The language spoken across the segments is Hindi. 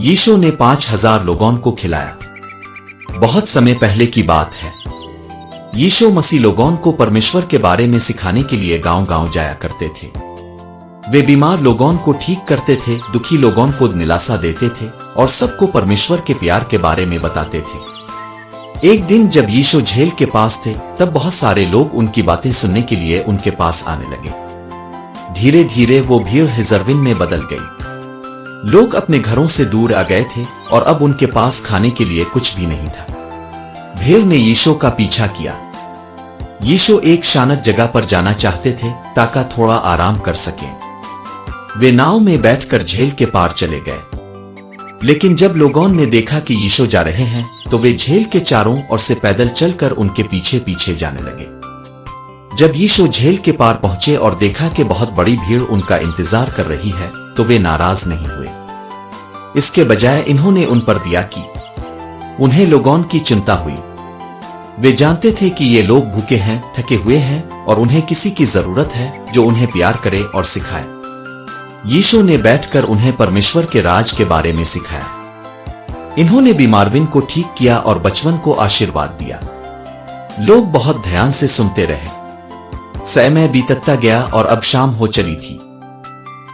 यीशु ने 5,000 लोगों को खिलाया। बहुत समय पहले की बात है। यीशु मसीह लोगों को परमेश्वर के बारे में सिखाने के लिए गांव-गांव जाया करते थे। वे बीमार लोगों को ठीक करते थे, दुखी लोगों को दिलासा देते थे और सबको परमेश्वर के प्यार के बारे में बताते थे। एक दिन जब यीशु झील के पास थे, तब बहुत सारे लोग उनकी बातें सुनने के लिए उनके पास आने लगे। धीरे धीरे वो भीड़ हिजरविन में बदल गई। लोग अपने घरों से दूर आ गए थे और अब उनके पास खाने के लिए कुछ भी नहीं था। भीड़ ने यीशु का पीछा किया। यीशु एक शांत जगह पर जाना चाहते थे ताकि थोड़ा आराम कर सकें। वे नाव में बैठकर झील के पार चले गए। लेकिन जब लोगों ने देखा कि यीशु जा रहे हैं, तो वे झील के चारों ओर से पैदल चलकर उनके पीछे पीछे जाने लगे। जब यीशु झील के पार पहुंचे और देखा कि बहुत बड़ी भीड़ उनका इंतजार कर रही है, तो वे नाराज नहीं हुए। इसके बजाय इन्होंने उन पर दिया कि उन्हें लोगों की चिंता हुई। वे जानते थे कि ये लोग भूखे हैं, थके हुए हैं और उन्हें किसी की जरूरत है जो उन्हें प्यार करे और सिखाए। यीशु ने बैठकर उन्हें परमेश्वर के राज के बारे में सिखाया। इन्होंने बीमारविन को ठीक किया और बचवन को आशीर्वाद दिया। लोग बहुत ध्यान से सुनते रहे। समय बीतता गया और अब शाम हो चली थी।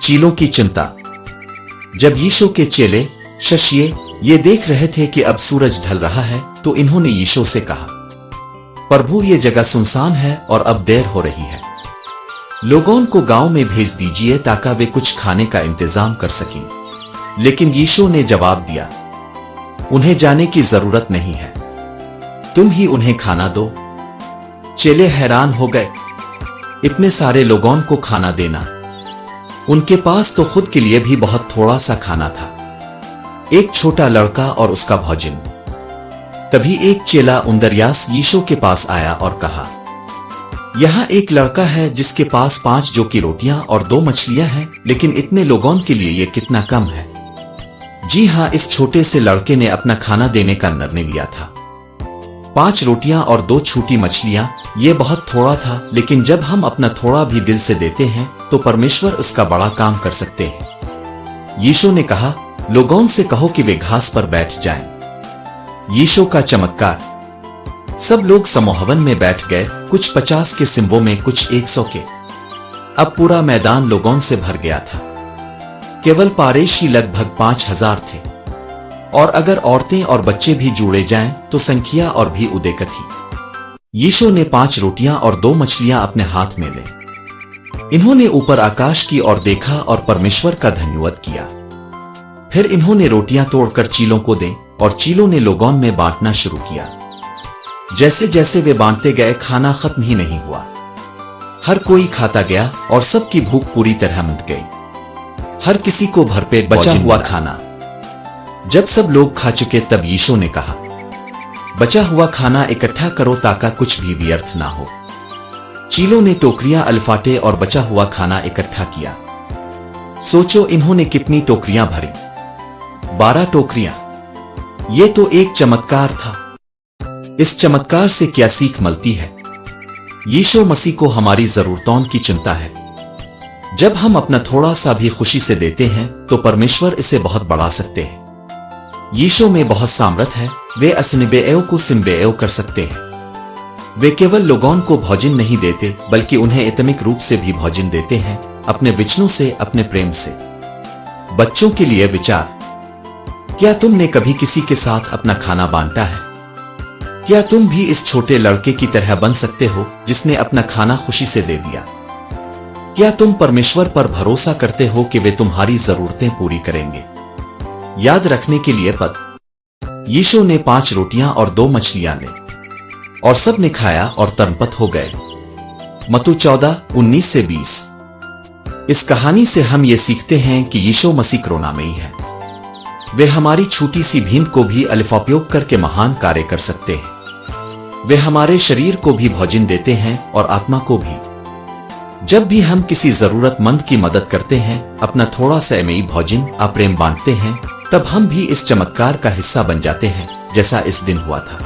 चीलों की चिंता। जब यीशु के चेले शिष्य ये देख रहे थे कि अब सूरज ढल रहा है, तो इन्होंने यीशु से कहा, प्रभु, ये जगह सुनसान है और अब देर हो रही है। लोगों को गांव में भेज दीजिए ताकि वे कुछ खाने का इंतजाम कर सकें। लेकिन यीशु ने जवाब दिया, उन्हें जाने की जरूरत नहीं है, तुम ही उन्हें खाना दो। चेले हैरान हो गए। इतने सारे लोगों को खाना देना। उनके पास तो खुद के लिए भी बहुत थोड़ा सा खाना था। एक छोटा लड़का और उसका भोजन। तभी एक चेला उंदरयास यीशु के पास आया और कहा, यहाँ एक लड़का है जिसके पास 5 जो की रोटियां और 2 मछलियां हैं, लेकिन इतने लोगों के लिए ये कितना कम है। जी हाँ, इस छोटे से लड़के ने अपना खाना देने का निर्णय लिया था। 5 रोटियां और 2 छोटी मछलियां, ये बहुत थोड़ा था, लेकिन जब हम अपना थोड़ा भी दिल से देते हैं तो परमेश्वर उसका बड़ा काम कर सकते हैं। यीशु ने कहा, लोगों से कहो कि वे घास पर बैठ जाएं। यीशु का चमत्कार। सब लोग समूहवन में बैठ गए, कुछ 50 के सिंबों में, कुछ 100 के। अब पूरा मैदान लोगों से भर गया था। केवल पारेशी लगभग 5,000 थे और अगर औरतें और बच्चे भी जोड़े जाएं तो संख्या और भी अधिक थी। यीशु ने 5 रोटियां और 2 मछलियां अपने हाथ में ले। इन्होंने ऊपर आकाश की ओर देखा और परमेश्वर का धन्यवाद किया। फिर इन्होंने रोटियां तोड़कर चीलों को दें और चीलों ने लोगों में बांटना शुरू किया। जैसे जैसे वे बांटते गए, खाना खत्म ही नहीं हुआ। हर कोई खाता गया और सबकी भूख पूरी तरह मिट गई। हर किसी को भरपेट बचा हुआ खाना। जब सब लोग खा चुके, तब यीशु ने कहा, बचा हुआ खाना इकट्ठा करो ताकि कुछ भी व्यर्थ ना हो। चीलों ने टोकरियां अल्फाटे और बचा हुआ खाना इकट्ठा किया। सोचो, इन्होंने कितनी टोकरियां भरी? 12 टोकरियां। ये तो एक चमत्कार था। इस चमत्कार से क्या सीख मिलती है? यीशु मसीह को हमारी जरूरतों की चिंता है। जब हम अपना थोड़ा सा भी खुशी से देते हैं तो परमेश्वर इसे बहुत बढ़ा सकते हैं। यीशु में बहुत सामर्थ है। वे असनिबेओ को सिम्बेओ कर सकते हैं। वे केवल लोगों को भोजन नहीं देते, बल्कि उन्हें आत्मिक रूप से भी भोजन देते हैं, अपने वचनों से, अपने प्रेम से। बच्चों के लिए विचार। क्या तुमने कभी किसी के साथ अपना खाना बांटा है? क्या तुम भी इस छोटे लड़के की तरह बन सकते हो जिसने अपना खाना खुशी से दे दिया? क्या तुम परमेश्वर पर भरोसा करते हो कि वे तुम्हारी जरूरतें पूरी करेंगे? याद रखने के लिए पद। यीशु ने 5 रोटियां और 2 मछलियां ली और सब ने खाया और तृप्त हो गए। मत्ती 14:19-20। इस कहानी से हम ये सीखते हैं कि यीशु मसीह करुणामयी है। वे हमारी छोटी सी भीम को भी अल्फापयोग करके महान कार्य कर सकते हैं। वे हमारे शरीर को भी भोजन देते हैं और आत्मा को भी। जब भी हम किसी जरूरतमंद की मदद करते हैं, अपना थोड़ा सा अमेई भोजन प्रेम बांटते हैं, तब हम भी इस चमत्कार का हिस्सा बन जाते हैं जैसा इस दिन हुआ था।